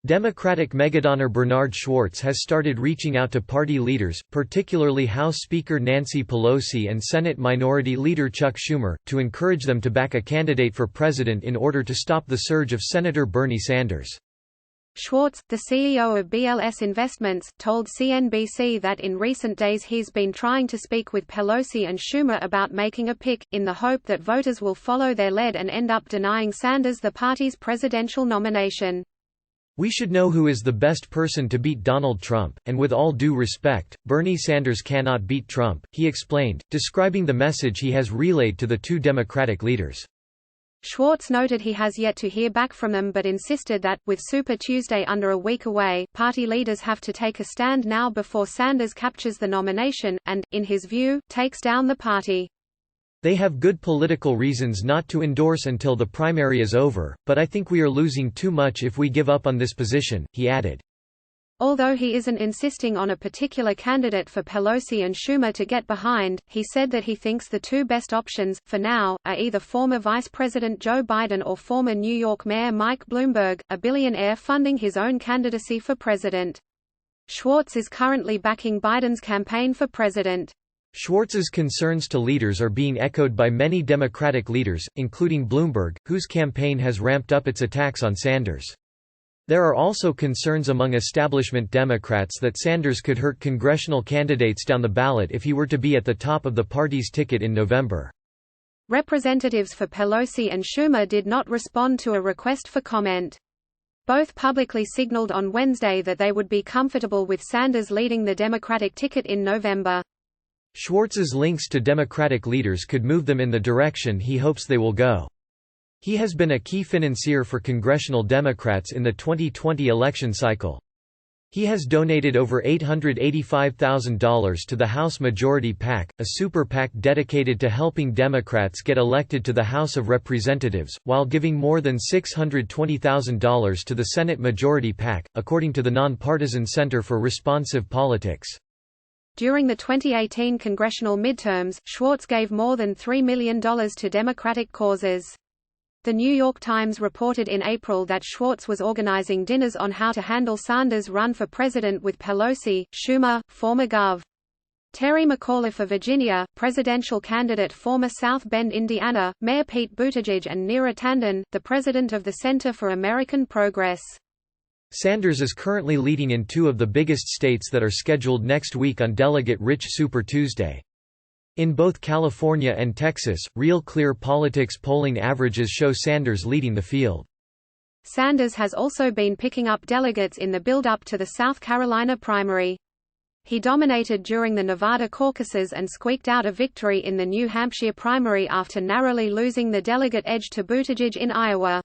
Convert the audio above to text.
Democratic megadonor Bernard Schwartz has started reaching out to party leaders, particularly House Speaker Nancy Pelosi and Senate Minority Leader Chuck Schumer, to encourage them to back a candidate for president in order to stop the surge of Senator Bernie Sanders. Schwartz, the CEO of BLS Investments, told CNBC that in recent days he's been trying to speak with Pelosi and Schumer about making a pick, in the hope that voters will follow their lead and end up denying Sanders the party's presidential nomination. "We should know who is the best person to beat Donald Trump, and with all due respect, Bernie Sanders cannot beat Trump," he explained, describing the message he has relayed to the two Democratic leaders. Schwartz noted he has yet to hear back from them but insisted that, with Super Tuesday under a week away, party leaders have to take a stand now before Sanders captures the nomination, and, in his view, takes down the party. "They have good political reasons not to endorse until the primary is over, but I think we are losing too much if we give up on this position," he added. Although he isn't insisting on a particular candidate for Pelosi and Schumer to get behind, he said that he thinks the two best options, for now, are either former Vice President Joe Biden or former New York Mayor Mike Bloomberg, a billionaire funding his own candidacy for president. Schwartz is currently backing Biden's campaign for president. Schwartz's concerns to leaders are being echoed by many Democratic leaders, including Bloomberg, whose campaign has ramped up its attacks on Sanders. There are also concerns among establishment Democrats that Sanders could hurt congressional candidates down the ballot if he were to be at the top of the party's ticket in November. Representatives for Pelosi and Schumer did not respond to a request for comment. Both publicly signaled on Wednesday that they would be comfortable with Sanders leading the Democratic ticket in November. Schwartz's links to Democratic leaders could move them in the direction he hopes they will go. He has been a key financier for congressional Democrats in the 2020 election cycle. He has donated over $885,000 to the House Majority PAC, a super PAC dedicated to helping Democrats get elected to the House of Representatives, while giving more than $620,000 to the Senate Majority PAC, according to the Nonpartisan Center for Responsive Politics. During the 2018 congressional midterms, Schwartz gave more than $3 million to Democratic causes. The New York Times reported in April that Schwartz was organizing dinners on how to handle Sanders' run for president with Pelosi, Schumer, former Gov. Terry McAuliffe of Virginia, presidential candidate former South Bend, Indiana, Mayor Pete Buttigieg and Neera Tanden, the president of the Center for American Progress. Sanders is currently leading in two of the biggest states that are scheduled next week on delegate-rich Super Tuesday. In both California and Texas, Real Clear Politics polling averages show Sanders leading the field. Sanders has also been picking up delegates in the build-up to the South Carolina primary. He dominated during the Nevada caucuses and squeaked out a victory in the New Hampshire primary after narrowly losing the delegate edge to Buttigieg in Iowa.